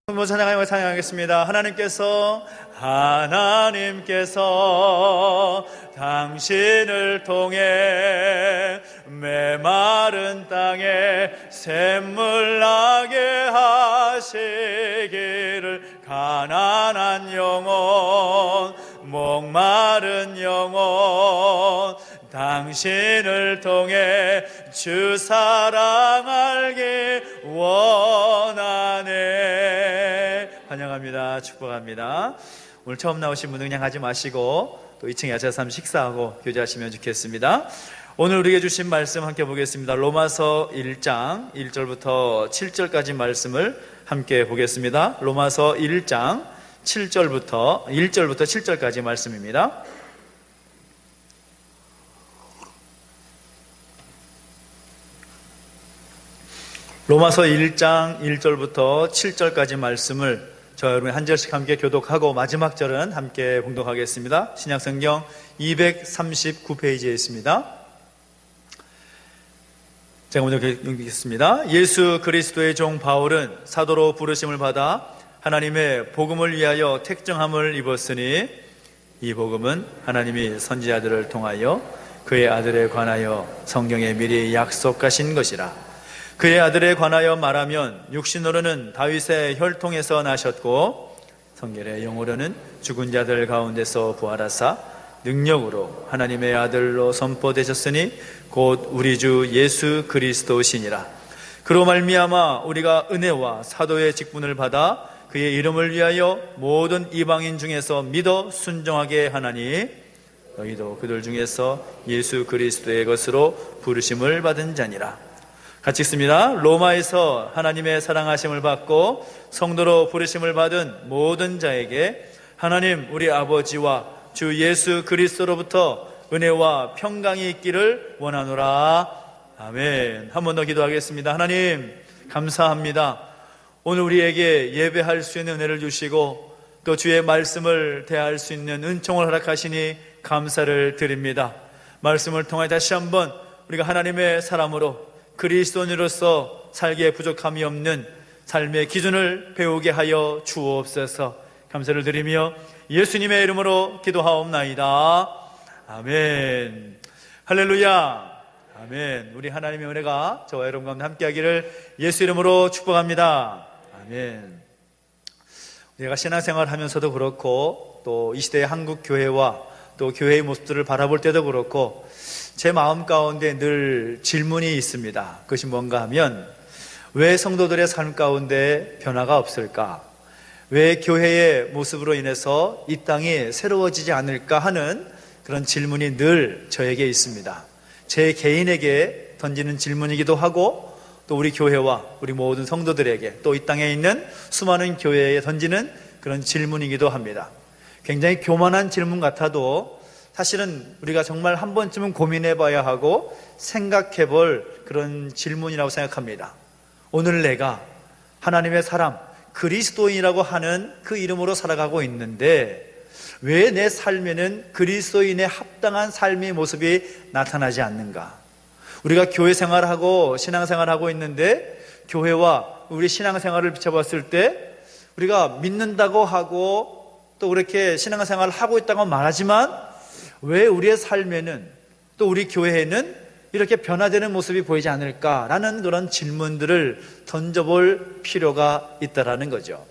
한번 찬양하겠습니다. 하나님께서 당신을 통해 메마른 땅에 샘물 나게 하시기를, 가난한 영혼, 목마른 영혼, 당신을 통해 주 사랑 알기 원하네. 환영합니다. 축복합니다. 오늘 처음 나오신 분은 그냥 하지 마시고 또 2층에 앉아서 한번 식사하고 교제하시면 좋겠습니다. 오늘 우리에게 주신 말씀 함께 보겠습니다. 로마서 1장 1절부터 7절까지 말씀을 함께 보겠습니다. 로마서 1장 1절부터 7절까지 말씀입니다. 로마서 1장 1절부터 7절까지 말씀을 저와 여러분이 한 절씩 함께 교독하고 마지막 절은 함께 봉독하겠습니다. 신약성경 239페이지에 있습니다. 제가 먼저 읽겠습니다. 예수 그리스도의 종 바울은 사도로 부르심을 받아 하나님의 복음을 위하여 택정함을 입었으니, 이 복음은 하나님이 선지자들을 통하여 그의 아들에 관하여 성경에 미리 약속하신 것이라. 그의 아들에 관하여 말하면 육신으로는 다윗의 혈통에서 나셨고 성결의 영으로는 죽은 자들 가운데서 부활하사 능력으로 하나님의 아들로 선포되셨으니 곧 우리 주 예수 그리스도시니라. 그로 말미암아 우리가 은혜와 사도의 직분을 받아 그의 이름을 위하여 모든 이방인 중에서 믿어 순종하게 하나니, 너희도 그들 중에서 예수 그리스도의 것으로 부르심을 받은 자니라. 같이 읽습니다. 로마에서 하나님의 사랑하심을 받고 성도로 부르심을 받은 모든 자에게 하나님 우리 아버지와 주 예수 그리스도로부터 은혜와 평강이 있기를 원하노라. 아멘. 한 번 더 기도하겠습니다. 하나님 감사합니다. 오늘 우리에게 예배할 수 있는 은혜를 주시고 또 주의 말씀을 대할 수 있는 은총을 허락하시니 감사를 드립니다. 말씀을 통해 다시 한번 우리가 하나님의 사람으로 그리스도인으로서 살기에 부족함이 없는 삶의 기준을 배우게 하여 주옵소서. 감사를 드리며 예수님의 이름으로 기도하옵나이다. 아멘. 할렐루야. 아멘. 우리 하나님의 은혜가 저와 여러분 가운데 함께하기를 예수 이름으로 축복합니다. 아멘. 우리가 신앙생활을 하면서도 그렇고 또 이 시대의 한국 교회와 또 교회의 모습들을 바라볼 때도 그렇고 제 마음 가운데 늘 질문이 있습니다. 그것이 뭔가 하면, 왜 성도들의 삶 가운데 변화가 없을까? 왜 교회의 모습으로 인해서 이 땅이 새로워지지 않을까 하는 그런 질문이 늘 저에게 있습니다. 제 개인에게 던지는 질문이기도 하고 또 우리 교회와 우리 모든 성도들에게 또 이 땅에 있는 수많은 교회에 던지는 그런 질문이기도 합니다. 굉장히 교만한 질문 같아도 사실은 우리가 정말 한 번쯤은 고민해 봐야 하고 생각해 볼 그런 질문이라고 생각합니다. 오늘 내가 하나님의 사람, 그리스도인이라고 하는 그 이름으로 살아가고 있는데 왜 내 삶에는 그리스도인의 합당한 삶의 모습이 나타나지 않는가? 우리가 교회 생활하고 신앙생활하고 있는데 교회와 우리 신앙생활을 비춰봤을 때 우리가 믿는다고 하고 또 그렇게 신앙생활을 하고 있다고 말하지만 왜 우리의 삶에는 또 우리 교회에는 이렇게 변화되는 모습이 보이지 않을까라는 그런 질문들을 던져볼 필요가 있다라는 거죠.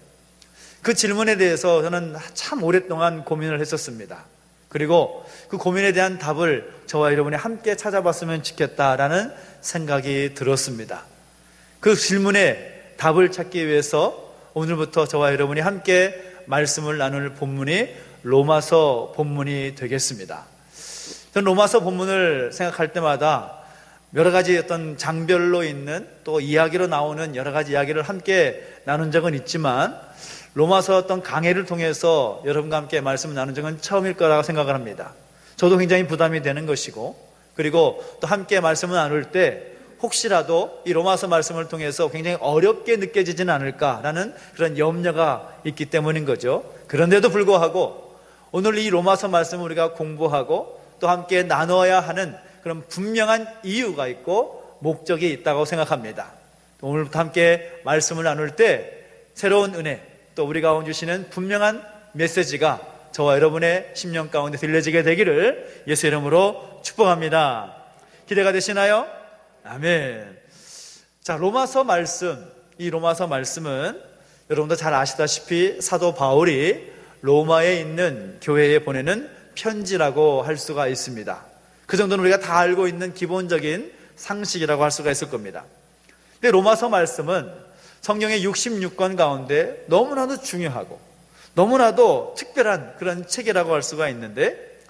그 질문에 대해서 저는 참 오랫동안 고민을 했었습니다. 그리고 그 고민에 대한 답을 저와 여러분이 함께 찾아봤으면 좋겠다라는 생각이 들었습니다. 그 질문에 답을 찾기 위해서 오늘부터 저와 여러분이 함께 말씀을 나눌 본문이 로마서 본문이 되겠습니다. 저는 로마서 본문을 생각할 때마다 여러 가지 어떤 장별로 있는 또 이야기로 나오는 여러 가지 이야기를 함께 나눈 적은 있지만 로마서 어떤 강해를 통해서 여러분과 함께 말씀을 나눈 적은 처음일 거라고 생각을 합니다. 저도 굉장히 부담이 되는 것이고, 그리고 또 함께 말씀을 나눌 때 혹시라도 이 로마서 말씀을 통해서 굉장히 어렵게 느껴지지는 않을까라는 그런 염려가 있기 때문인 거죠. 그런데도 불구하고 오늘 이 로마서 말씀을 우리가 공부하고 또 함께 나눠야 하는 그런 분명한 이유가 있고 목적이 있다고 생각합니다. 오늘부터 함께 말씀을 나눌 때 새로운 은혜, 또 우리 가운데 주시는 분명한 메시지가 저와 여러분의 심령 가운데 들려지게 되기를 예수 이름으로 축복합니다. 기대가 되시나요? 아멘. 자, 로마서 말씀, 이 로마서 말씀은 여러분도 잘 아시다시피 사도 바울이 로마에 있는 교회에 보내는 편지라고 할 수가 있습니다. 그 정도는 우리가 다 알고 있는 기본적인 상식이라고 할 수가 있을 겁니다. 근데 로마서 말씀은 성경의 66권 가운데 너무나도 중요하고 너무나도 특별한 그런 책이라고 할 수가 있는데,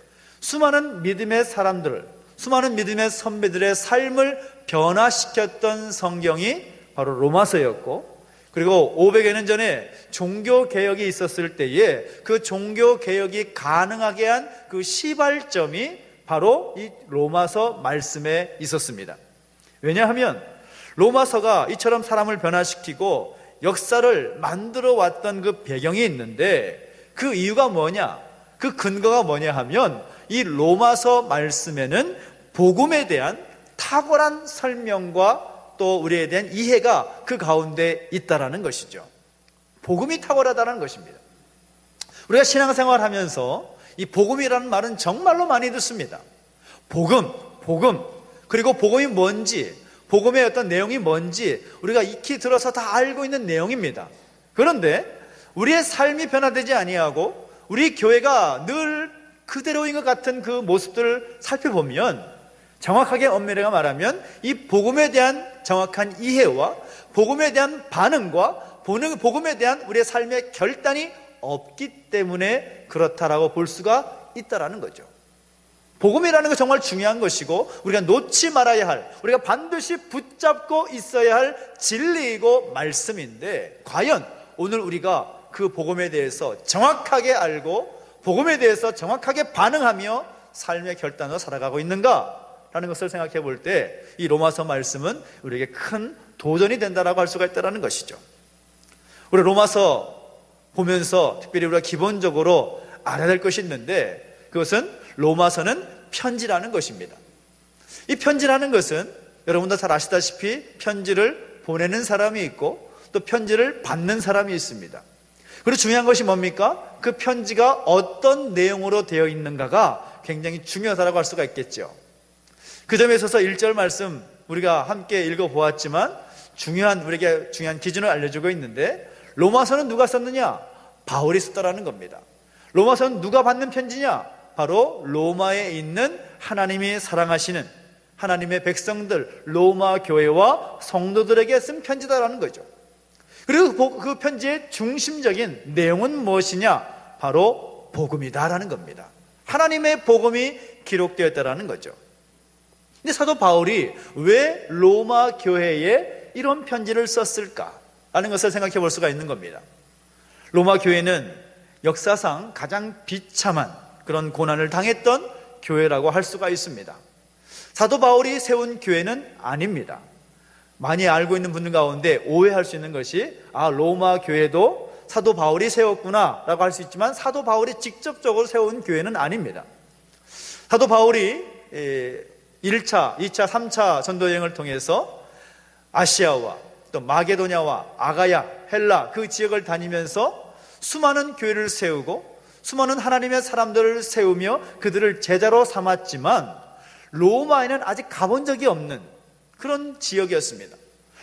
수많은 믿음의 사람들, 수많은 믿음의 선배들의 삶을 변화시켰던 성경이 바로 로마서였고, 그리고 500여 년 전에 종교개혁이 있었을 때에 그 종교개혁이 가능하게 한 그 시발점이 바로 이 로마서 말씀에 있었습니다. 왜냐하면 로마서가 이처럼 사람을 변화시키고 역사를 만들어 왔던 그 배경이 있는데, 그 이유가 뭐냐, 그 근거가 뭐냐 하면 이 로마서 말씀에는 복음에 대한 탁월한 설명과 또 우리에 대한 이해가 그 가운데 있다라는 것이죠. 복음이 탁월하다는 것입니다. 우리가 신앙생활 하면서 이 복음이라는 말은 정말로 많이 듣습니다. 복음, 그리고 복음이 뭔지, 복음의 어떤 내용이 뭔지 우리가 익히 들어서 다 알고 있는 내용입니다. 그런데 우리의 삶이 변화되지 아니하고 우리 교회가 늘 그대로인 것 같은 그 모습들을 살펴보면, 정확하게 엄밀하게 말하면 이 복음에 대한 정확한 이해와 복음에 대한 반응과 복음에 대한 우리의 삶의 결단이 없기 때문에 그렇다라고 볼 수가 있다라는 거죠. 복음이라는 건 정말 중요한 것이고 우리가 놓지 말아야 할, 우리가 반드시 붙잡고 있어야 할 진리이고 말씀인데, 과연 오늘 우리가 그 복음에 대해서 정확하게 알고 복음에 대해서 정확하게 반응하며 삶의 결단으로 살아가고 있는가라는 것을 생각해 볼 때 이 로마서 말씀은 우리에게 큰 도전이 된다라고 할 수가 있다는 것이죠. 우리 로마서 보면서 특별히 우리가 기본적으로 알아야 될 것이 있는데, 그것은 로마서는 편지라는 것입니다. 이 편지라는 것은 여러분도 잘 아시다시피 편지를 보내는 사람이 있고 또 편지를 받는 사람이 있습니다. 그리고 중요한 것이 뭡니까? 그 편지가 어떤 내용으로 되어 있는가가 굉장히 중요하다고 할 수가 있겠죠. 그 점에 있어서 1절 말씀 우리가 함께 읽어보았지만 우리에게 중요한 기준을 알려주고 있는데, 로마서는 누가 썼느냐? 바울이 썼다라는 겁니다. 로마서는 누가 받는 편지냐? 바로 로마에 있는 하나님이 사랑하시는 하나님의 백성들, 로마 교회와 성도들에게 쓴 편지다라는 거죠. 그리고 그 편지의 중심적인 내용은 무엇이냐? 바로 복음이다라는 겁니다. 하나님의 복음이 기록되었다라는 거죠. 근데 사도 바울이 왜 로마 교회에 이런 편지를 썼을까라는 것을 생각해 볼 수가 있는 겁니다. 로마 교회는 역사상 가장 비참한 그런 고난을 당했던 교회라고 할 수가 있습니다. 사도 바울이 세운 교회는 아닙니다. 많이 알고 있는 분들 가운데 오해할 수 있는 것이, 로마 교회도 사도 바울이 세웠구나 라고 할 수 있지만 사도 바울이 직접적으로 세운 교회는 아닙니다. 사도 바울이 1차, 2차, 3차 전도여행을 통해서 아시아와 또 마게도냐와 아가야, 헬라 그 지역을 다니면서 수많은 교회를 세우고 수많은 하나님의 사람들을 세우며 그들을 제자로 삼았지만 로마에는 아직 가본 적이 없는 그런 지역이었습니다.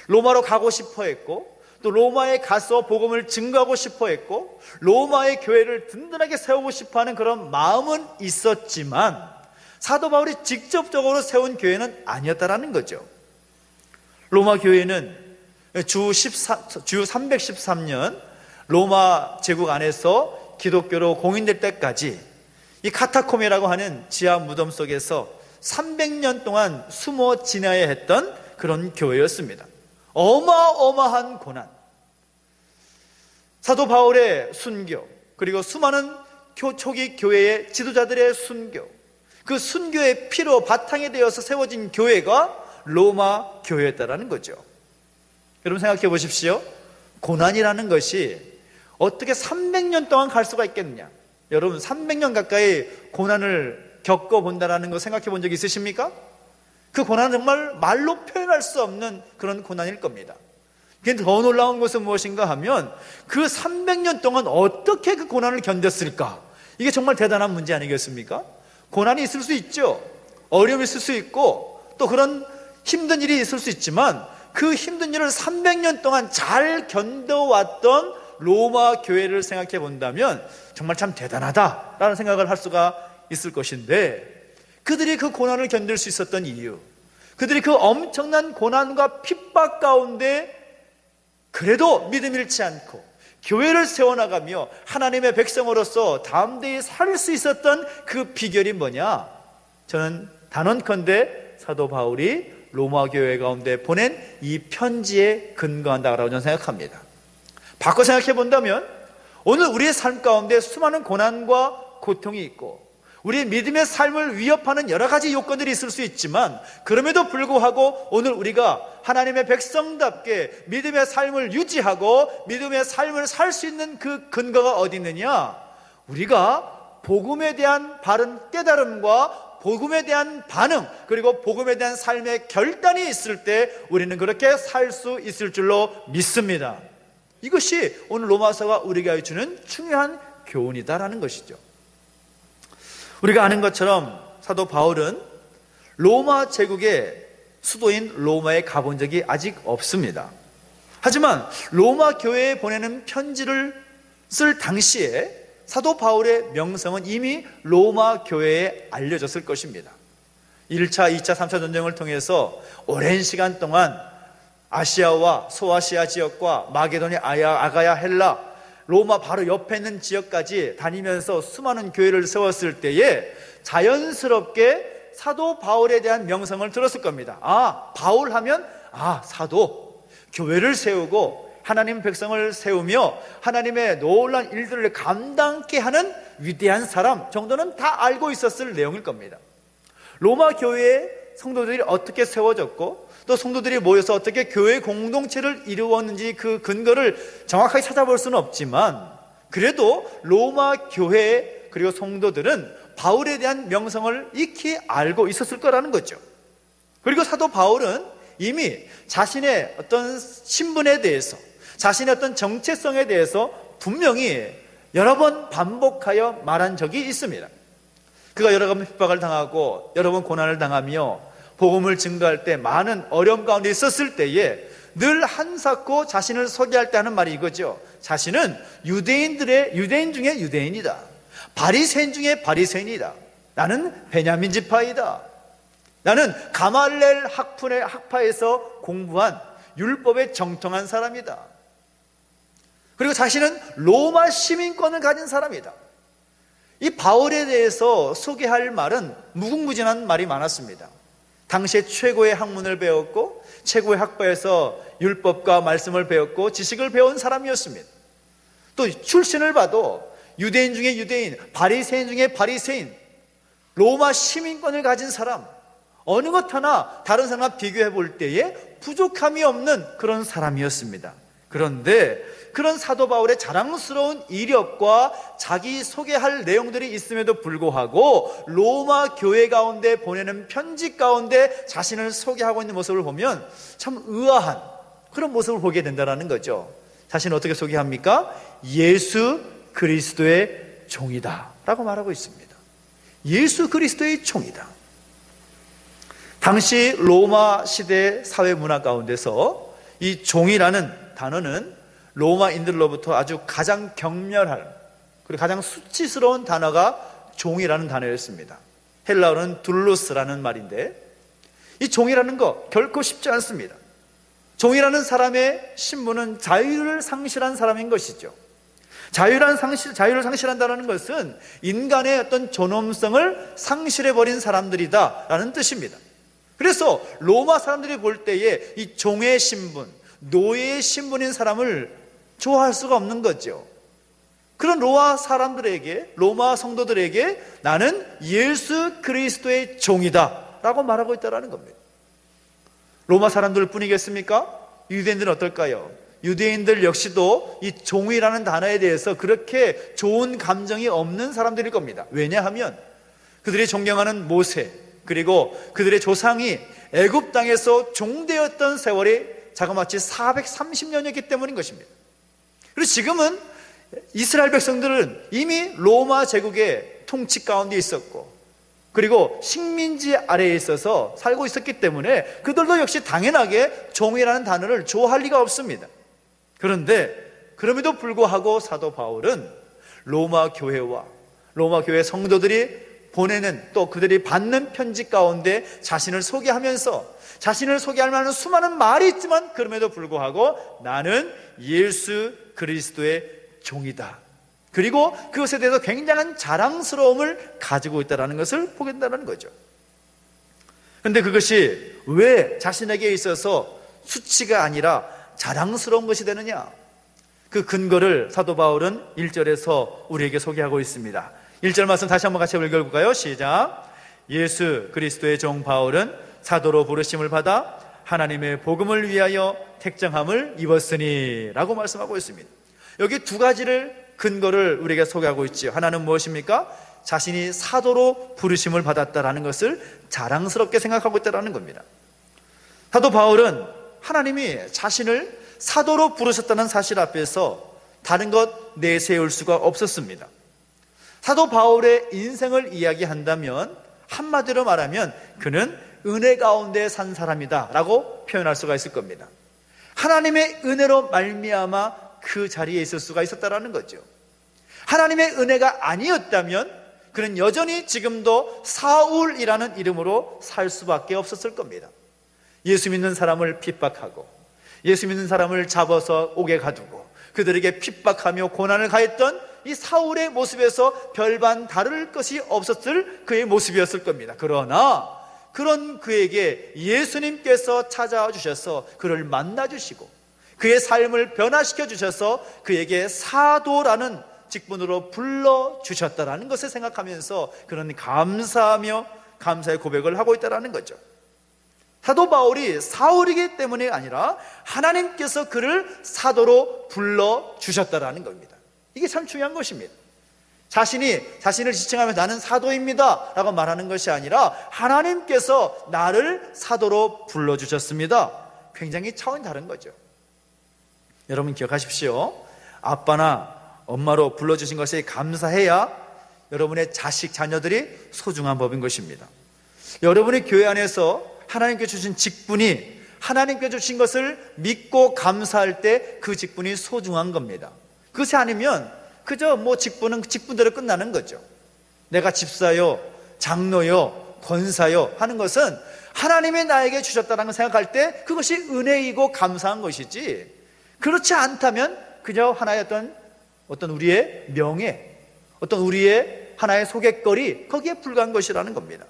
로마로 가고 싶어 했고 또 로마에 가서 복음을 증거하고 싶어 했고 로마의 교회를 든든하게 세우고 싶어 하는 그런 마음은 있었지만 사도 바울이 직접적으로 세운 교회는 아니었다라는 거죠. 로마 교회는 주 313년 로마 제국 안에서 기독교로 공인될 때까지 이 카타콤이라고 하는 지하 무덤 속에서 300년 동안 숨어 지내야 했던 그런 교회였습니다. 어마어마한 고난, 사도 바울의 순교, 그리고 수많은 초기 교회의 지도자들의 순교, 그 순교의 피로 바탕이 되어서 세워진 교회가 로마 교회였다라는 거죠. 여러분 생각해 보십시오. 고난이라는 것이 어떻게 300년 동안 갈 수가 있겠느냐? 여러분 300년 가까이 고난을 겪어본다라는 거 생각해 본 적 있으십니까? 그 고난은 정말 말로 표현할 수 없는 그런 고난일 겁니다. 근데 더 놀라운 것은 무엇인가 하면 그 300년 동안 어떻게 그 고난을 견뎠을까? 이게 정말 대단한 문제 아니겠습니까? 고난이 있을 수 있죠. 어려움이 있을 수 있고 또 그런 힘든 일이 있을 수 있지만 그 힘든 일을 300년 동안 잘 견뎌왔던 로마 교회를 생각해 본다면 정말 참 대단하다라는 생각을 할 수가 있을 것인데, 그들이 그 고난을 견딜 수 있었던 이유, 그들이 그 엄청난 고난과 핍박 가운데 그래도 믿음 잃지 않고 교회를 세워나가며 하나님의 백성으로서 담대히 살 수 있었던 그 비결이 뭐냐? 저는 단언컨대 사도 바울이 로마 교회 가운데 보낸 이 편지에 근거한다고 저는 생각합니다. 바꿔 생각해 본다면 오늘 우리의 삶 가운데 수많은 고난과 고통이 있고 우리의 믿음의 삶을 위협하는 여러 가지 요건들이 있을 수 있지만, 그럼에도 불구하고 오늘 우리가 하나님의 백성답게 믿음의 삶을 유지하고 믿음의 삶을 살 수 있는 그 근거가 어디 있느냐? 우리가 복음에 대한 바른 깨달음과 복음에 대한 반응, 그리고 복음에 대한 삶의 결단이 있을 때 우리는 그렇게 살 수 있을 줄로 믿습니다. 이것이 오늘 로마서가 우리에게 주는 중요한 교훈이다라는 것이죠. 우리가 아는 것처럼 사도 바울은 로마 제국의 수도인 로마에 가본 적이 아직 없습니다. 하지만 로마 교회에 보내는 편지를 쓸 당시에 사도 바울의 명성은 이미 로마 교회에 알려졌을 것입니다. 1차, 2차, 3차 전쟁을 통해서 오랜 시간 동안 아시아와 소아시아 지역과 마게도냐, 아가야, 헬라, 로마 바로 옆에 있는 지역까지 다니면서 수많은 교회를 세웠을 때에 자연스럽게 사도 바울에 대한 명성을 들었을 겁니다. 아, 바울 하면 사도, 교회를 세우고 하나님 백성을 세우며 하나님의 놀라운 일들을 감당케 하는 위대한 사람 정도는 다 알고 있었을 내용일 겁니다. 로마 교회의 성도들이 어떻게 세워졌고 또 성도들이 모여서 어떻게 교회 공동체를 이루었는지 그 근거를 정확하게 찾아볼 수는 없지만, 그래도 로마 교회 그리고 성도들은 바울에 대한 명성을 익히 알고 있었을 거라는 거죠. 그리고 사도 바울은 이미 자신의 어떤 신분에 대해서, 자신의 어떤 정체성에 대해서 분명히 여러 번 반복하여 말한 적이 있습니다. 그가 여러 번 핍박을 당하고 여러 번 고난을 당하며 복음을 증거할 때 많은 어려움 가운데 있었을 때에 늘 한사코 자신을 소개할 때 하는 말이 이거죠. 자신은 유대인 중에 유대인이다. 바리새인 중에 바리새인이다. 나는 베냐민 지파이다. 나는 가말렐 학파에서 공부한 율법에 정통한 사람이다. 그리고 자신은 로마 시민권을 가진 사람이다. 이 바울에 대해서 소개할 말은 무궁무진한 말이 많았습니다. 당시에 최고의 학문을 배웠고 최고의 학파에서 율법과 말씀을 배웠고 지식을 배운 사람이었습니다. 또 출신을 봐도 유대인 중에 유대인, 바리새인 중에 바리새인, 로마 시민권을 가진 사람, 어느 것 하나 다른 사람과 비교해 볼 때에 부족함이 없는 그런 사람이었습니다. 그런데 그런 사도 바울의 자랑스러운 이력과 자기 소개할 내용들이 있음에도 불구하고 로마 교회 가운데 보내는 편지 가운데 자신을 소개하고 있는 모습을 보면 참 의아한 그런 모습을 보게 된다는 거죠. 자신을 어떻게 소개합니까? 예수 그리스도의 종이다 라고 말하고 있습니다. 예수 그리스도의 종이다. 당시 로마 시대 사회 문화 가운데서 이 종이라는 단어는 로마인들로부터 아주 가장 격렬할 그리고 가장 수치스러운 단어가 종이라는 단어였습니다. 헬라어는 둘루스라는 말인데, 이 종이라는 거 결코 쉽지 않습니다. 종이라는 사람의 신분은 자유를 상실한 사람인 것이죠. 자유를 상실한다는 것은 인간의 어떤 존엄성을 상실해버린 사람들이다라는 뜻입니다. 그래서 로마 사람들이 볼 때에 이 종의 신분, 노예의 신분인 사람을 좋아할 수가 없는 거죠. 그런 로마 사람들에게, 로마 성도들에게 나는 예수 그리스도의 종이다 라고 말하고 있다는 겁니다. 로마 사람들 뿐이겠습니까? 유대인들은 어떨까요? 유대인들 역시도 이 종이라는 단어에 대해서 그렇게 좋은 감정이 없는 사람들일 겁니다. 왜냐하면 그들이 존경하는 모세, 그리고 그들의 조상이 애굽 땅에서 종되었던 세월이 자그마치 430년이었기 때문인 것입니다. 그리고 지금은 이스라엘 백성들은 이미 로마 제국의 통치 가운데 있었고, 그리고 식민지 아래에 있어서 살고 있었기 때문에 그들도 역시 당연하게 종이라는 단어를 좋아할 리가 없습니다. 그런데 그럼에도 불구하고 사도 바울은 로마 교회와 로마 교회 성도들이 보내는, 또 그들이 받는 편지 가운데 자신을 소개하면서, 자신을 소개할 만한 수많은 말이 있지만 그럼에도 불구하고 나는 예수 그리스도의 종이다, 그리고 그것에 대해서 굉장한 자랑스러움을 가지고 있다는 것을 보게 된다는 거죠. 그런데 그것이 왜 자신에게 있어서 수치가 아니라 자랑스러운 것이 되느냐? 그 근거를 사도 바울은 1절에서 우리에게 소개하고 있습니다. 1절 말씀 다시 한번 같이 읽어볼까요? 시작. 예수 그리스도의 종 바울은 사도로 부르심을 받아 하나님의 복음을 위하여 택정함을 입었으니 라고 말씀하고 있습니다. 여기 두 가지를 근거를 우리에게 소개하고 있지요. 하나는 무엇입니까? 자신이 사도로 부르심을 받았다라는 것을 자랑스럽게 생각하고 있다는 겁니다. 사도 바울은 하나님이 자신을 사도로 부르셨다는 사실 앞에서 다른 것 내세울 수가 없었습니다. 사도 바울의 인생을 이야기한다면 한마디로 말하면 그는 은혜 가운데 산 사람이다 라고 표현할 수가 있을 겁니다. 하나님의 은혜로 말미암아 그 자리에 있을 수가 있었다는 거죠. 하나님의 은혜가 아니었다면 그는 여전히 지금도 사울이라는 이름으로 살 수밖에 없었을 겁니다. 예수 믿는 사람을 핍박하고 예수 믿는 사람을 잡아서 옥에 가두고 그들에게 핍박하며 고난을 가했던 이 사울의 모습에서 별반 다를 것이 없었을 그의 모습이었을 겁니다. 그러나 그런 그에게 예수님께서 찾아와 주셔서 그를 만나 주시고 그의 삶을 변화시켜 주셔서 그에게 사도라는 직분으로 불러주셨다는 것을 생각하면서 그는 감사하며 감사의 고백을 하고 있다는 거죠. 사도 바울이 사울이기 때문이 아니라 하나님께서 그를 사도로 불러주셨다는 겁니다. 이게 참 중요한 것입니다. 자신을 지칭하면서 나는 사도입니다 라고 말하는 것이 아니라 하나님께서 나를 사도로 불러주셨습니다. 굉장히 차원이 다른 거죠. 여러분 기억하십시오. 아빠나 엄마로 불러주신 것에 감사해야 여러분의 자식, 자녀들이 소중한 법인 것입니다. 여러분의 교회 안에서 하나님께 주신 직분이 하나님께 주신 것을 믿고 감사할 때 그 직분이 소중한 겁니다. 그것이 아니면 그저 직분은 직분대로 끝나는 거죠. 내가 집사요, 장로요, 권사요 하는 것은 하나님이 나에게 주셨다는 걸 생각할 때 그것이 은혜이고 감사한 것이지, 그렇지 않다면 그저 하나의 어떤 우리의 명예, 어떤 우리의 하나의 소개거리, 거기에 불과한 것이라는 겁니다.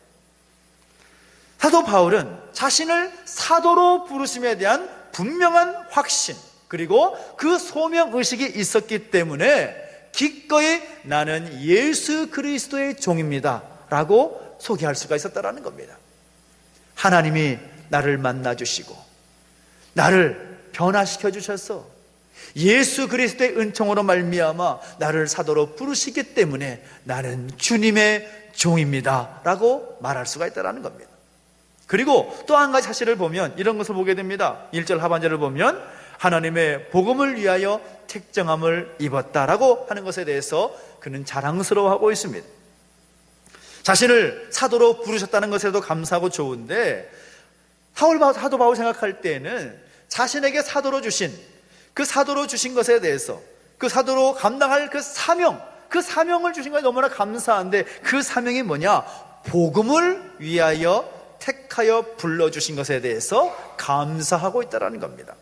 사도 바울은 자신을 사도로 부르심에 대한 분명한 확신, 그리고 그 소명의식이 있었기 때문에 기꺼이 나는 예수 그리스도의 종입니다 라고 소개할 수가 있었다는 겁니다. 하나님이 나를 만나주시고 나를 변화시켜 주셔서 예수 그리스도의 은총으로 말미암아 나를 사도로 부르시기 때문에 나는 주님의 종입니다 라고 말할 수가 있다는 겁니다. 그리고 또 한 가지 사실을 보면 이런 것을 보게 됩니다. 1절 하반절을 보면 하나님의 복음을 위하여 택정함을 입었다라고 하는 것에 대해서 그는 자랑스러워하고 있습니다. 자신을 사도로 부르셨다는 것에도 감사하고 좋은데 사도 바울 생각할 때에는 자신에게 사도로 주신 것에 대해서 그 사도로 감당할 그 사명을 주신 것에 너무나 감사한데 그 사명이 뭐냐? 복음을 위하여 택하여 불러주신 것에 대해서 감사하고 있다는 겁니다.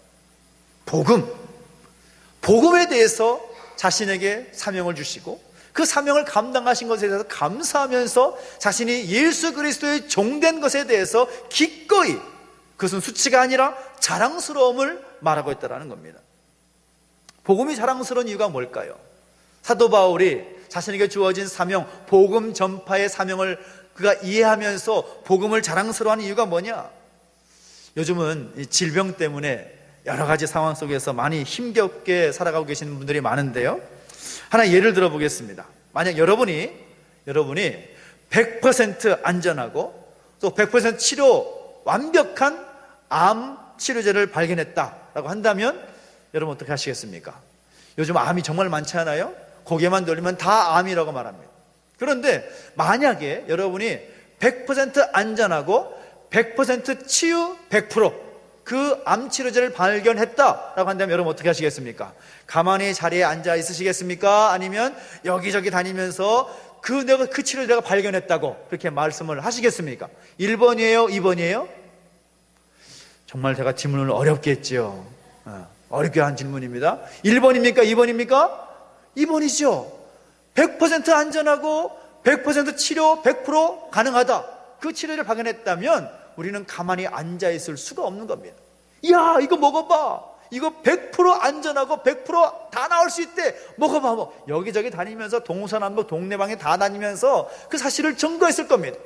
복음에 대해서 자신에게 사명을 주시고 그 사명을 감당하신 것에 대해서 감사하면서 자신이 예수 그리스도의 종된 것에 대해서 기꺼이, 그것은 수치가 아니라 자랑스러움을 말하고 있다는 겁니다. 복음이 자랑스러운 이유가 뭘까요? 사도 바울이 자신에게 주어진 사명, 복음 전파의 사명을 그가 이해하면서 복음을 자랑스러워하는 이유가 뭐냐? 요즘은 이 질병 때문에 여러 가지 상황 속에서 많이 힘겹게 살아가고 계시는 분들이 많은데요, 하나 예를 들어 보겠습니다. 만약 여러분이 100% 안전하고 또 100% 치료 완벽한 암 치료제를 발견했다 라고 한다면 여러분 어떻게 하시겠습니까? 요즘 암이 정말 많지 않아요? 고개만 돌리면 다 암이라고 말합니다. 그런데 만약에 여러분이 100% 안전하고 100% 치유 100% 그 암치료제를 발견했다라고 한다면 여러분 어떻게 하시겠습니까? 가만히 자리에 앉아 있으시겠습니까? 아니면 여기저기 다니면서 그 치료를 내가 발견했다고 그렇게 말씀을 하시겠습니까? 1번이에요? 2번이에요? 정말 제가 질문을 어렵게 했죠. 어렵게 한 질문입니다. 1번입니까? 2번입니까? 2번이죠. 100% 안전하고 100% 치료 100% 가능하다. 그 치료를 발견했다면 우리는 가만히 앉아있을 수가 없는 겁니다. 야, 이거 먹어봐. 이거 100% 안전하고 100% 다 나올 수 있대. 먹어봐. 뭐 여기저기 다니면서 동서남북 동네방에 다 다니면서 그 사실을 증거했을 겁니다.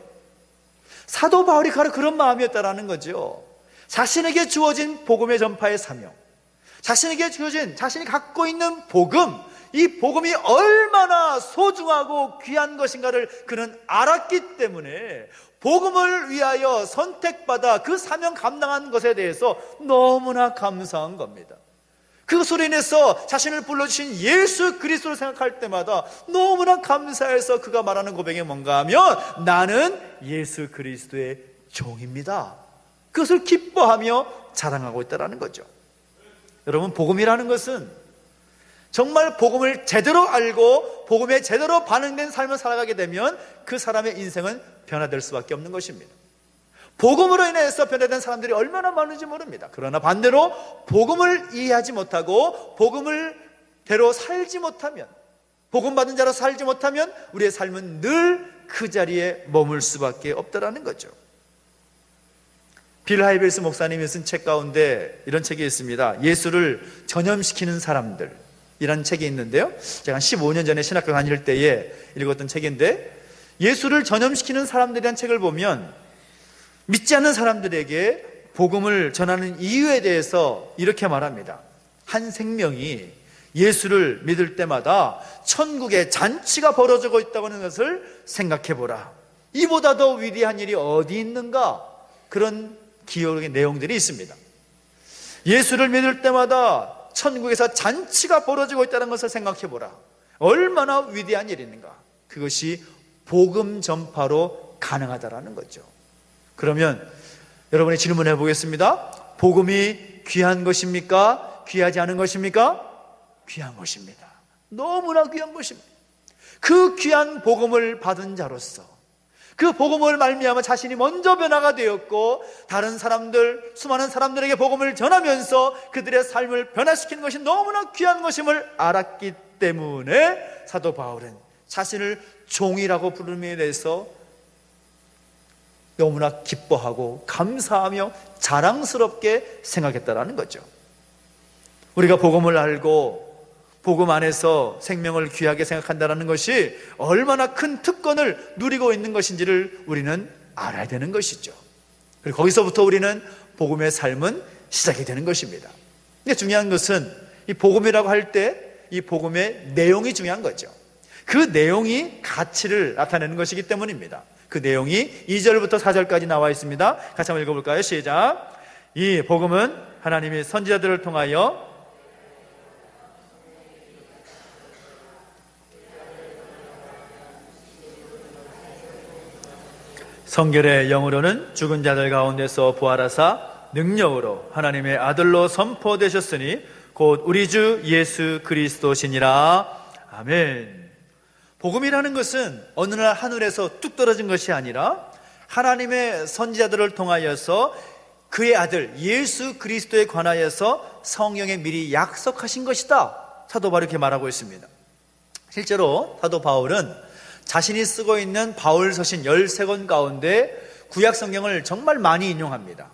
사도 바울이 바로 그런 마음이었다라는 거죠. 자신에게 주어진 복음의 전파의 사명, 자신에게 주어진 자신이 갖고 있는 복음, 이 복음이 얼마나 소중하고 귀한 것인가를 그는 알았기 때문에 복음을 위하여 선택받아 그 사명 감당한 것에 대해서 너무나 감사한 겁니다. 그것으로 인해서 자신을 불러주신 예수 그리스도를 생각할 때마다 너무나 감사해서 그가 말하는 고백이 뭔가 하면 나는 예수 그리스도의 종입니다. 그것을 기뻐하며 자랑하고 있다는 거죠. 여러분, 복음이라는 것은 정말 복음을 제대로 알고 복음에 제대로 반응된 삶을 살아가게 되면 그 사람의 인생은 변화될 수밖에 없는 것입니다. 복음으로 인해서 변화된 사람들이 얼마나 많은지 모릅니다. 그러나 반대로 복음을 이해하지 못하고 복음을 대로 살지 못하면, 복음 받은 자로 살지 못하면 우리의 삶은 늘 그 자리에 머물 수밖에 없다라는 거죠. 빌 하이벨스 목사님이 쓴 책 가운데 이런 책이 있습니다. 예수를 전염시키는 사람들 이라는 책이 있는데요, 제가 한 15년 전에 신학교 다닐 때에 읽었던 책인데, 예수를 전염시키는 사람들이라는 책을 보면 믿지 않는 사람들에게 복음을 전하는 이유에 대해서 이렇게 말합니다. 한 생명이 예수를 믿을 때마다 천국에 잔치가 벌어지고 있다고 하는 것을 생각해 보라. 이보다 더 위대한 일이 어디 있는가? 그런 기록의 내용들이 있습니다. 예수를 믿을 때마다 천국에서 잔치가 벌어지고 있다는 것을 생각해 보라. 얼마나 위대한 일인가? 그것이 복음 전파로 가능하다라는 거죠. 그러면 여러분이 질문해 보겠습니다. 복음이 귀한 것입니까? 귀하지 않은 것입니까? 귀한 것입니다. 너무나 귀한 것입니다. 그 귀한 복음을 받은 자로서 그 복음을 말미암아 자신이 먼저 변화가 되었고 다른 사람들, 수많은 사람들에게 복음을 전하면서 그들의 삶을 변화시키는 것이 너무나 귀한 것임을 알았기 때문에 사도 바울은 자신을 종이라고 부름에 대해서 너무나 기뻐하고 감사하며 자랑스럽게 생각했다라는 거죠. 우리가 복음을 알고 복음 안에서 생명을 귀하게 생각한다는 것이 얼마나 큰 특권을 누리고 있는 것인지를 우리는 알아야 되는 것이죠. 그리고 거기서부터 우리는 복음의 삶은 시작이 되는 것입니다. 근데 중요한 것은 이 복음이라고 할 때 이 복음의 내용이 중요한 거죠. 그 내용이 가치를 나타내는 것이기 때문입니다. 그 내용이 2절부터 4절까지 나와 있습니다. 같이 한번 읽어볼까요? 시작. 이 복음은 하나님이 선지자들을 통하여 성결의 영으로는 죽은 자들 가운데서 부활하사 능력으로 하나님의 아들로 선포되셨으니 곧 우리 주 예수 그리스도시니라. 아멘. 복음이라는 것은 어느 날 하늘에서 뚝 떨어진 것이 아니라 하나님의 선지자들을 통하여서 그의 아들 예수 그리스도에 관하여서 성령에 미리 약속하신 것이다. 사도 바울이 이렇게 말하고 있습니다. 실제로 사도 바울은 자신이 쓰고 있는 바울 서신 13권 가운데 구약 성경을 정말 많이 인용합니다.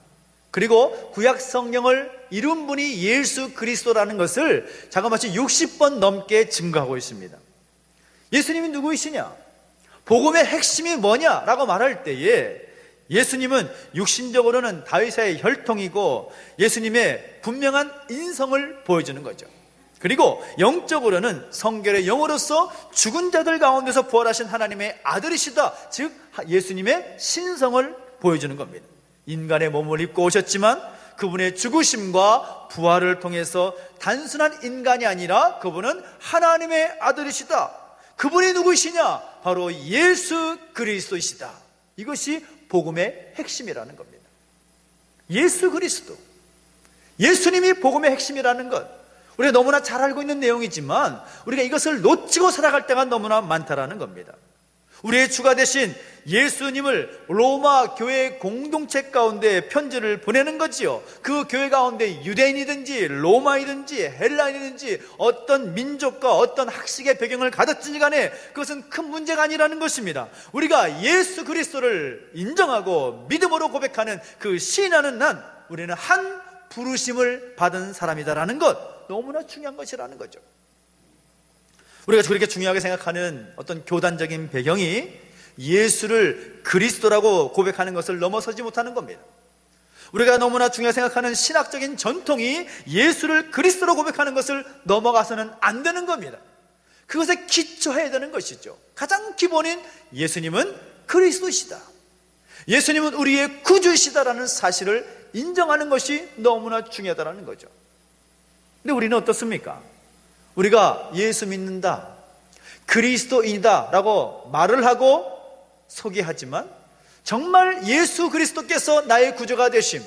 그리고 구약 성경을 이룬 분이 예수 그리스도라는 것을 자그마치 60번 넘게 증거하고 있습니다. 예수님이 누구이시냐? 복음의 핵심이 뭐냐라고 말할 때에 예수님은 육신적으로는 다윗의 혈통이고 예수님의 분명한 인성을 보여주는 거죠. 그리고 영적으로는 성결의 영으로서 죽은 자들 가운데서 부활하신 하나님의 아들이시다. 즉 예수님의 신성을 보여주는 겁니다. 인간의 몸을 입고 오셨지만 그분의 죽으심과 부활을 통해서 단순한 인간이 아니라 그분은 하나님의 아들이시다. 그분이 누구시냐? 바로 예수 그리스도이시다. 이것이 복음의 핵심이라는 겁니다. 예수 그리스도, 예수님이 복음의 핵심이라는 것, 우리가 너무나 잘 알고 있는 내용이지만 우리가 이것을 놓치고 살아갈 때가 너무나 많다라는 겁니다. 우리의 주가 되신 예수님을 로마 교회 공동체 가운데 편지를 보내는 거지요. 그 교회 가운데 유대인이든지 로마이든지 헬라인이든지 어떤 민족과 어떤 학식의 배경을 가졌든지 간에 그것은 큰 문제가 아니라는 것입니다. 우리가 예수 그리스도를 인정하고 믿음으로 고백하는 그 시인하는 난, 우리는 한 부르심을 받은 사람이다라는 것, 너무나 중요한 것이라는 거죠. 우리가 그렇게 중요하게 생각하는 어떤 교단적인 배경이 예수를 그리스도라고 고백하는 것을 넘어서지 못하는 겁니다. 우리가 너무나 중요하게 생각하는 신학적인 전통이 예수를 그리스도로 고백하는 것을 넘어가서는 안 되는 겁니다. 그것에 기초해야 되는 것이죠. 가장 기본인 예수님은 그리스도시다, 예수님은 우리의 구주시다라는 사실을 인정하는 것이 너무나 중요하다는 거죠. 근데 우리는 어떻습니까? 우리가 예수 믿는다, 그리스도인이다 라고 말을 하고 소개하지만 정말 예수 그리스도께서 나의 구주가 되심,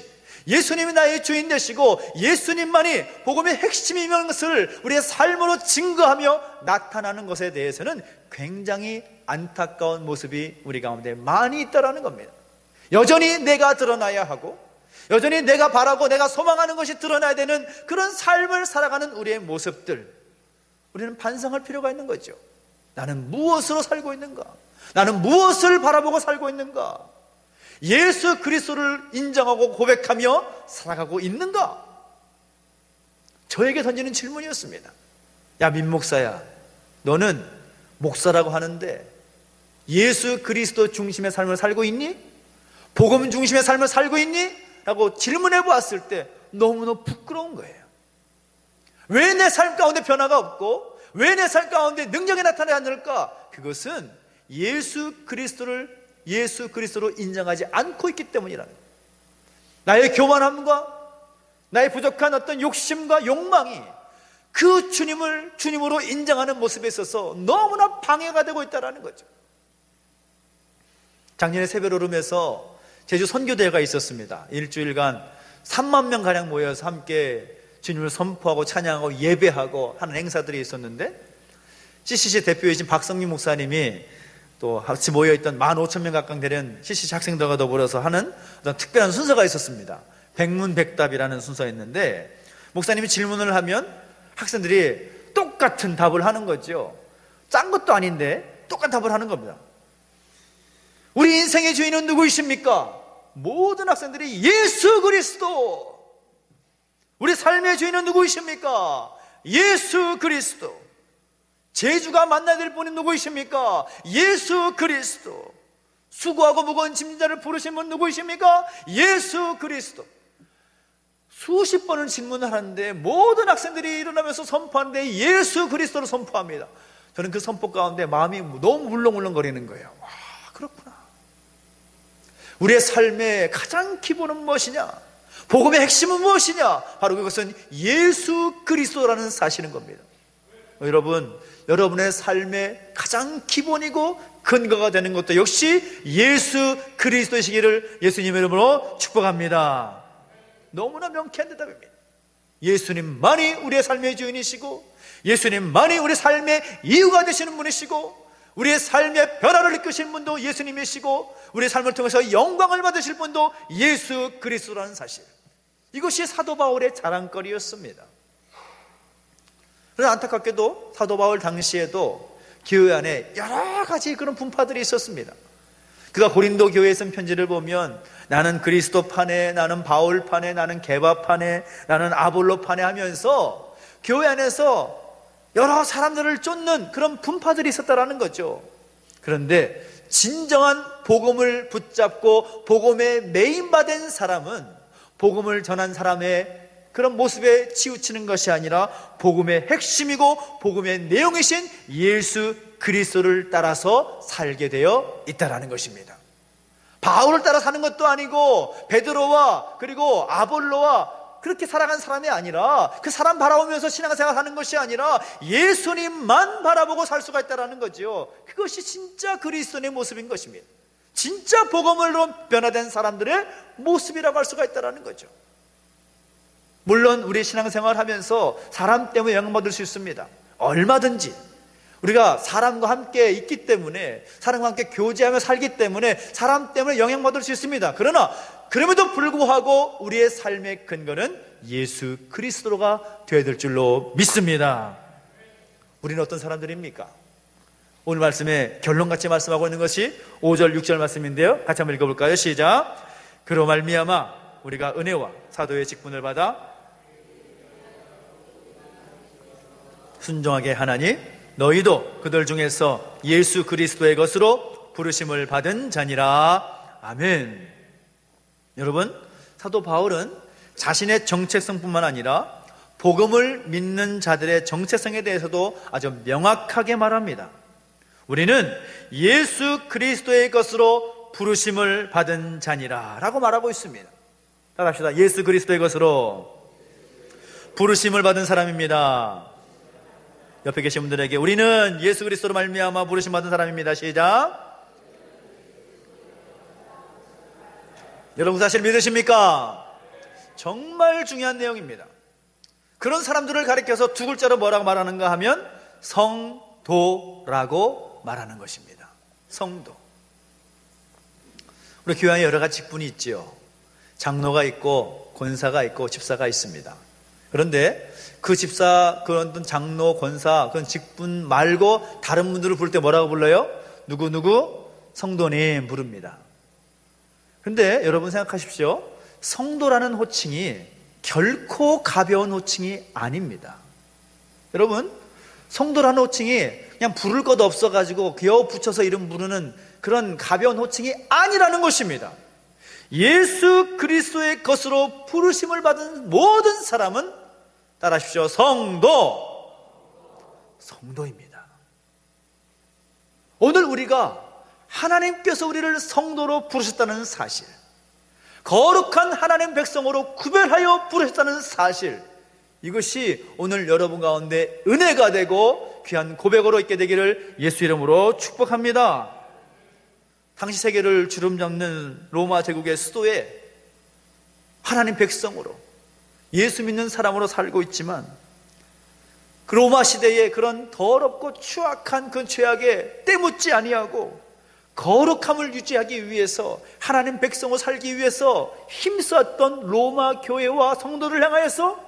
예수님이 나의 주인 되시고 예수님만이 복음의 핵심인 것을 우리의 삶으로 증거하며 나타나는 것에 대해서는 굉장히 안타까운 모습이 우리 가운데 많이 있다는 겁니다. 여전히 내가 드러나야 하고 여전히 내가 바라고 내가 소망하는 것이 드러나야 되는 그런 삶을 살아가는 우리의 모습들, 우리는 반성할 필요가 있는 거죠. 나는 무엇으로 살고 있는가? 나는 무엇을 바라보고 살고 있는가? 예수 그리스도를 인정하고 고백하며 살아가고 있는가? 저에게 던지는 질문이었습니다. 야, 민목사야, 너는 목사라고 하는데 예수 그리스도 중심의 삶을 살고 있니? 복음 중심의 삶을 살고 있니? 라고 질문해 보았을 때 너무너무 부끄러운 거예요. 왜 내 삶 가운데 변화가 없고 왜 내 삶 가운데 능력이 나타나지 않을까? 그것은 예수 그리스도로 인정하지 않고 있기 때문이라는 거예요. 나의 교만함과 나의 부족한 어떤 욕심과 욕망이 그 주님을 주님으로 인정하는 모습에 있어서 너무나 방해가 되고 있다는 거죠. 작년에 새별오름에서 제주 선교대회가 있었습니다. 일주일간 3만 명가량 모여서 함께 주님을 선포하고 찬양하고 예배하고 하는 행사들이 있었는데, CCC 대표이신 박성민 목사님이 또 같이 모여있던 15,000명 가까이 되는 CCC 학생들과 더불어서 하는 어떤 특별한 순서가 있었습니다. 백문백답이라는 순서였는데, 목사님이 질문을 하면 학생들이 똑같은 답을 하는 거죠. 짠 것도 아닌데 똑같은 답을 하는 겁니다. 우리 인생의 주인은 누구이십니까? 모든 학생들이 예수 그리스도. 우리 삶의 주인은 누구이십니까? 예수 그리스도. 제주가 만나야 될 분이 누구이십니까? 예수 그리스도. 수고하고 무거운 짐자를 부르신 분 누구이십니까? 예수 그리스도. 수십 번을 질문을 하는데 모든 학생들이 일어나면서 선포하는데 예수 그리스도를 선포합니다. 저는 그 선포 가운데 마음이 너무 물렁물렁거리는 거예요. 와, 그렇구나. 우리의 삶의 가장 기본은 무엇이냐? 복음의 핵심은 무엇이냐? 바로 그것은 예수 그리스도라는 사실인 겁니다. 여러분, 여러분의 삶의 가장 기본이고 근거가 되는 것도 역시 예수 그리스도이시기를 예수님의 이름으로 축복합니다. 너무나 명쾌한 대답입니다. 예수님만이 우리의 삶의 주인이시고 예수님만이 우리 삶의 이유가 되시는 분이시고 우리의 삶의 변화를 이끄신 분도 예수님이시고 우리의 삶을 통해서 영광을 받으실 분도 예수 그리스도라는 사실, 이것이 사도 바울의 자랑거리였습니다. 그러나 안타깝게도 사도 바울 당시에도 교회 안에 여러 가지 그런 분파들이 있었습니다. 그가 고린도 교회에 쓴 편지를 보면 나는 그리스도파네, 나는 바울파네, 나는 게바파네, 나는 아볼로파네 하면서 교회 안에서 여러 사람들을 쫓는 그런 분파들이 있었다라는 거죠. 그런데 진정한 복음을 붙잡고 복음에 메인바된 사람은 복음을 전한 사람의 그런 모습에 치우치는 것이 아니라 복음의 핵심이고 복음의 내용이신 예수 그리스도를 따라서 살게 되어 있다라는 것입니다. 바울을 따라 사는 것도 아니고 베드로와 그리고 아볼로와 그렇게 살아간 사람이 아니라, 그 사람 바라보면서 신앙생활 하는 것이 아니라 예수님만 바라보고 살 수가 있다는 거죠. 그것이 진짜 그리스도인의 모습인 것입니다. 진짜 복음으로 변화된 사람들의 모습이라고 할 수가 있다는 거죠. 물론 우리 신앙생활 하면서 사람 때문에 영향받을 수 있습니다. 얼마든지 우리가 사람과 함께 있기 때문에, 사람과 함께 교제하며 살기 때문에 사람 때문에 영향받을 수 있습니다. 그러나 그럼에도 불구하고 우리의 삶의 근거는 예수 그리스도가 되어야 될 줄로 믿습니다. 우리는 어떤 사람들입니까? 오늘 말씀에 결론같이 말씀하고 있는 것이 5절 6절 말씀인데요, 같이 한번 읽어볼까요? 시작. 그로 말미암아 우리가 은혜와 사도의 직분을 받아 순종하게 하나니 너희도 그들 중에서 예수 그리스도의 것으로 부르심을 받은 자니라. 아멘. 여러분, 사도 바울은 자신의 정체성뿐만 아니라 복음을 믿는 자들의 정체성에 대해서도 아주 명확하게 말합니다. 우리는 예수 그리스도의 것으로 부르심을 받은 자니라 라고 말하고 있습니다. 따라합시다. 예수 그리스도의 것으로 부르심을 받은 사람입니다. 옆에 계신 분들에게 우리는 예수 그리스도로 말미암아 부르심 받은 사람입니다. 시작. 여러분 사실 믿으십니까? 정말 중요한 내용입니다. 그런 사람들을 가리켜서 두 글자로 뭐라고 말하는가 하면 성도라고 말하는 것입니다. 성도. 우리 교회 안에 여러 가지 직분이 있죠. 장로가 있고 권사가 있고 집사가 있습니다. 그런데 그 집사, 그런 장로, 권사, 그런 직분 말고 다른 분들을 부를 때 뭐라고 불러요? 누구누구 성도님 부릅니다. 그런데 여러분 생각하십시오. 성도라는 호칭이 결코 가벼운 호칭이 아닙니다. 여러분, 성도라는 호칭이 그냥 부를 것 없어가지고 겨우 붙여서 이름 부르는 그런 가벼운 호칭이 아니라는 것입니다. 예수 그리스도의 것으로 부르심을 받은 모든 사람은 따라하십시오. 성도입니다. 오늘 우리가 하나님께서 우리를 성도로 부르셨다는 사실, 거룩한 하나님 백성으로 구별하여 부르셨다는 사실, 이것이 오늘 여러분 가운데 은혜가 되고 귀한 고백으로 있게 되기를 예수 이름으로 축복합니다. 당시 세계를 주름잡는 로마 제국의 수도에 하나님 백성으로 예수 믿는 사람으로 살고 있지만, 그 로마 시대의 그런 더럽고 추악한 그 죄악에 때묻지 아니하고 거룩함을 유지하기 위해서, 하나님 백성으로 살기 위해서 힘썼던 로마 교회와 성도를 향하여서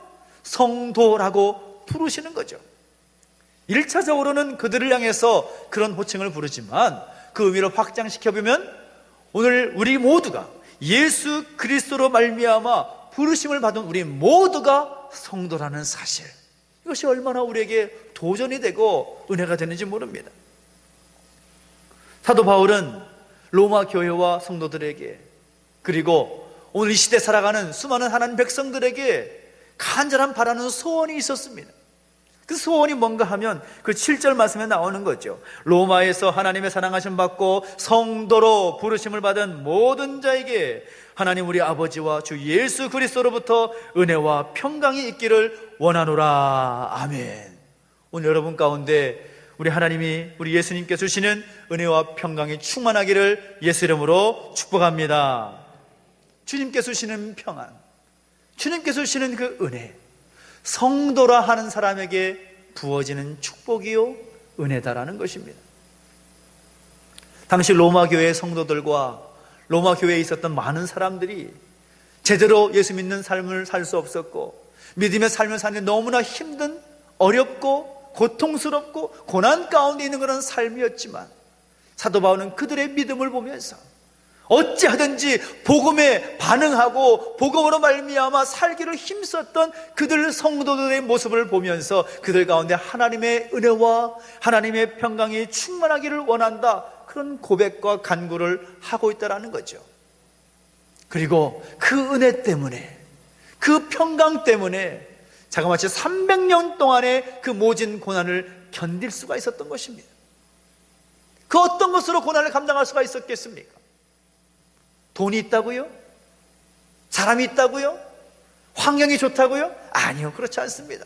성도라고 부르시는 거죠. 1차적으로는 그들을 향해서 그런 호칭을 부르지만 그 의미를 확장시켜보면 오늘 우리 모두가 예수 그리스도로 말미암아 부르심을 받은 우리 모두가 성도라는 사실, 이것이 얼마나 우리에게 도전이 되고 은혜가 되는지 모릅니다. 사도 바울은 로마 교회와 성도들에게, 그리고 오늘 이 시대 살아가는 수많은 하나님 백성들에게 간절한 바라는 소원이 있었습니다. 그 소원이 뭔가 하면 그 7절 말씀에 나오는 거죠. 로마에서 하나님의 사랑하심 받고 성도로 부르심을 받은 모든 자에게 하나님 우리 아버지와 주 예수 그리스도로부터 은혜와 평강이 있기를 원하노라. 아멘. 오늘 여러분 가운데 우리 하나님이, 우리 예수님께 주시는 은혜와 평강이 충만하기를 예수 이름으로 축복합니다. 주님께 주시는 평안, 주님께 주시는 그 은혜, 성도라 하는 사람에게 부어지는 축복이요 은혜다라는 것입니다. 당시 로마 교회의 성도들과 로마 교회에 있었던 많은 사람들이 제대로 예수 믿는 삶을 살 수 없었고, 믿음의 삶을 사는 너무나 힘든, 어렵고 고통스럽고 고난 가운데 있는 그런 삶이었지만, 사도 바울은 그들의 믿음을 보면서 어찌하든지 복음에 반응하고 복음으로 말미암아 살기를 힘썼던 그들 성도들의 모습을 보면서 그들 가운데 하나님의 은혜와 하나님의 평강이 충만하기를 원한다, 그런 고백과 간구를 하고 있다는 거죠. 그리고 그 은혜 때문에, 그 평강 때문에 자그마치 300년 동안의 그 모진 고난을 견딜 수가 있었던 것입니다. 그 어떤 것으로 고난을 감당할 수가 있었겠습니까? 돈이 있다고요? 사람이 있다고요? 환경이 좋다고요? 아니요, 그렇지 않습니다.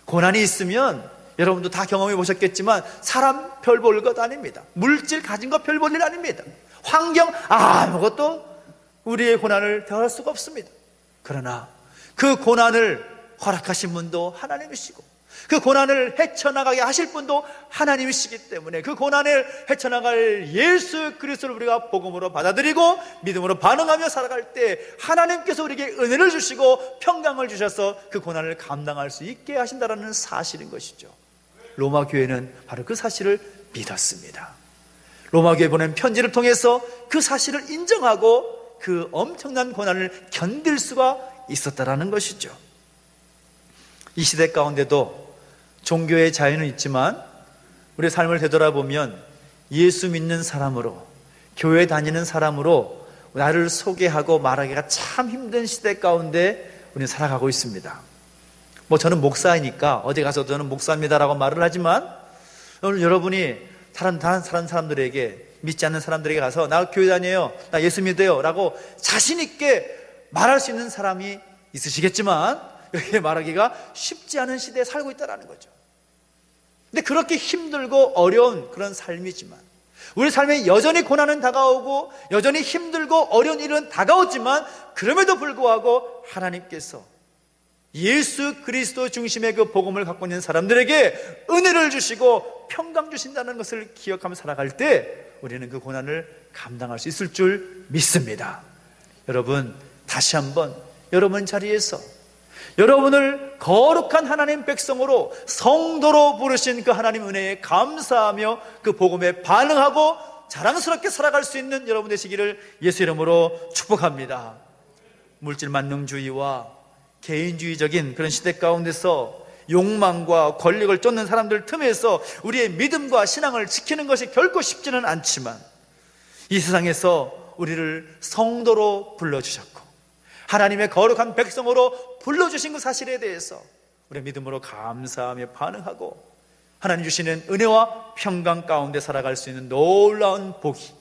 고난이 있으면 여러분도 다 경험해 보셨겠지만 사람 별 볼 것 아닙니다. 물질 가진 것 별 볼 일 아닙니다. 환경 아무것도 우리의 고난을 대할 수가 없습니다. 그러나 그 고난을 허락하신 분도 하나님이시고 그 고난을 헤쳐나가게 하실 분도 하나님이시기 때문에 그 고난을 헤쳐나갈 예수 그리스도를 우리가 복음으로 받아들이고 믿음으로 반응하며 살아갈 때 하나님께서 우리에게 은혜를 주시고 평강을 주셔서 그 고난을 감당할 수 있게 하신다는 사실인 것이죠. 로마 교회는 바로 그 사실을 믿었습니다. 로마 교회 보낸 편지를 통해서 그 사실을 인정하고 그 엄청난 고난을 견딜 수가 있었다라는 것이죠. 이 시대 가운데도 종교의 자유는 있지만 우리의 삶을 되돌아보면 예수 믿는 사람으로, 교회 다니는 사람으로 나를 소개하고 말하기가 참 힘든 시대 가운데 우리는 살아가고 있습니다. 저는 목사이니까 어디 가서 저는 목사입니다라고 말을 하지만 오늘 여러분이 다른 사람들에게, 믿지 않는 사람들에게 가서 나 교회 다녀요, 나 예수 믿어요 라고 자신 있게 말할 수 있는 사람이 있으시겠지만 이렇게 말하기가 쉽지 않은 시대에 살고 있다는 거죠. 근데 그렇게 힘들고 어려운 그런 삶이지만 우리 삶에 여전히 고난은 다가오고 여전히 힘들고 어려운 일은 다가오지만 그럼에도 불구하고 하나님께서 예수 그리스도 중심의 그 복음을 갖고 있는 사람들에게 은혜를 주시고 평강 주신다는 것을 기억하며 살아갈 때 우리는 그 고난을 감당할 수 있을 줄 믿습니다. 여러분, 다시 한번 여러분 자리에서 여러분을 거룩한 하나님 백성으로 성도로 부르신 그 하나님 은혜에 감사하며 그 복음에 반응하고 자랑스럽게 살아갈 수 있는 여러분 되시기를 예수 이름으로 축복합니다. 물질 만능주의와 개인주의적인 그런 시대 가운데서 욕망과 권력을 쫓는 사람들 틈에서 우리의 믿음과 신앙을 지키는 것이 결코 쉽지는 않지만 이 세상에서 우리를 성도로 불러주셨고 하나님의 거룩한 백성으로 불러주신 그 사실에 대해서 우리의 믿음으로 감사하며 반응하고 하나님 주시는 은혜와 평강 가운데 살아갈 수 있는 놀라운 복이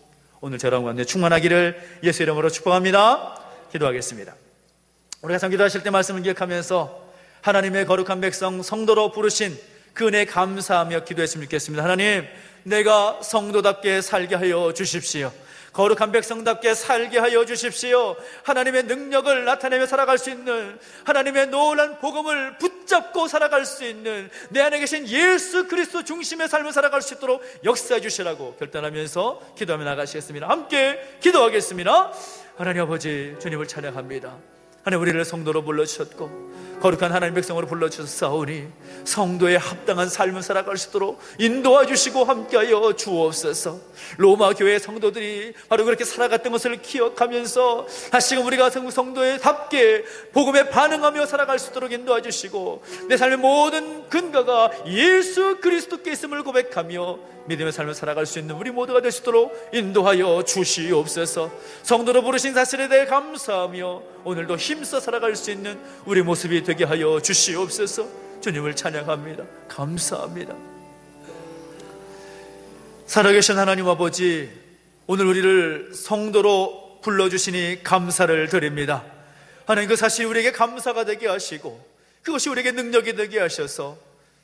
오늘 저랑 가운데 충만하기를 예수 이름으로 축복합니다. 기도하겠습니다. 우리가 참 기도하실 때 말씀을 기억하면서 하나님의 거룩한 백성 성도로 부르신 그 은혜에 감사하며 기도했으면 좋겠습니다. 하나님, 내가 성도답게 살게 하여 주십시오. 거룩한 백성답게 살게 하여 주십시오. 하나님의 능력을 나타내며 살아갈 수 있는, 하나님의 놀라운 복음을 붙잡고 살아갈 수 있는 내 안에 계신 예수 그리스도 중심의 삶을 살아갈 수 있도록 역사해 주시라고 결단하면서 기도하며 나가시겠습니다. 함께 기도하겠습니다. 하나님 아버지, 주님을 찬양합니다. 하나님, 우리를 성도로 불러주셨고 거룩한 하나님 백성으로 불러주셨사오니 성도에 합당한 삶을 살아갈 수 있도록 인도해 주시고 함께하여 주옵소서. 로마 교회 성도들이 바로 그렇게 살아갔던 것을 기억하면서 다시금 우리가 성도에 답게 복음에 반응하며 살아갈 수 있도록 인도해 주시고 내 삶의 모든 근거가 예수 그리스도께 있음을 고백하며 믿음의 삶을 살아갈 수 있는 우리 모두가 될 수 있도록 인도하여 주시옵소서. 성도로 부르신 사실에 대해 감사하며 오늘도 힘써 살아갈 수 있는 우리 모습이 되게 하여 주시옵소서. 주님을 찬양합니다. 감사합니다. 살아계신 하나님 아버지, 오늘 우리를 성도로 불러주시니 감사를 드립니다. 하나님, 그 사실이 우리에게 감사가 되게 하시고 그것이 우리에게 능력이 되게 하셔서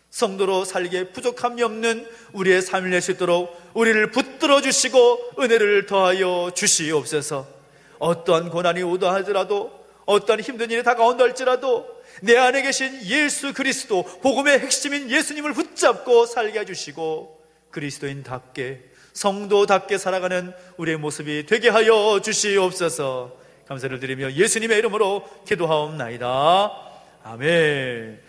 성도로 살기에 부족함이 없는 우리의 삶을 낼 수 있도록 우리를 붙들어 주시고 은혜를 더하여 주시옵소서. 어떠한 고난이 오다 하더라도 어떠한 힘든 일이 다가온다 할지라도 내 안에 계신 예수 그리스도 복음의 핵심인 예수님을 붙잡고 살게 해주시고 그리스도인답게 성도답게 살아가는 우리의 모습이 되게 하여 주시옵소서. 감사를 드리며 예수님의 이름으로 기도하옵나이다. 아멘.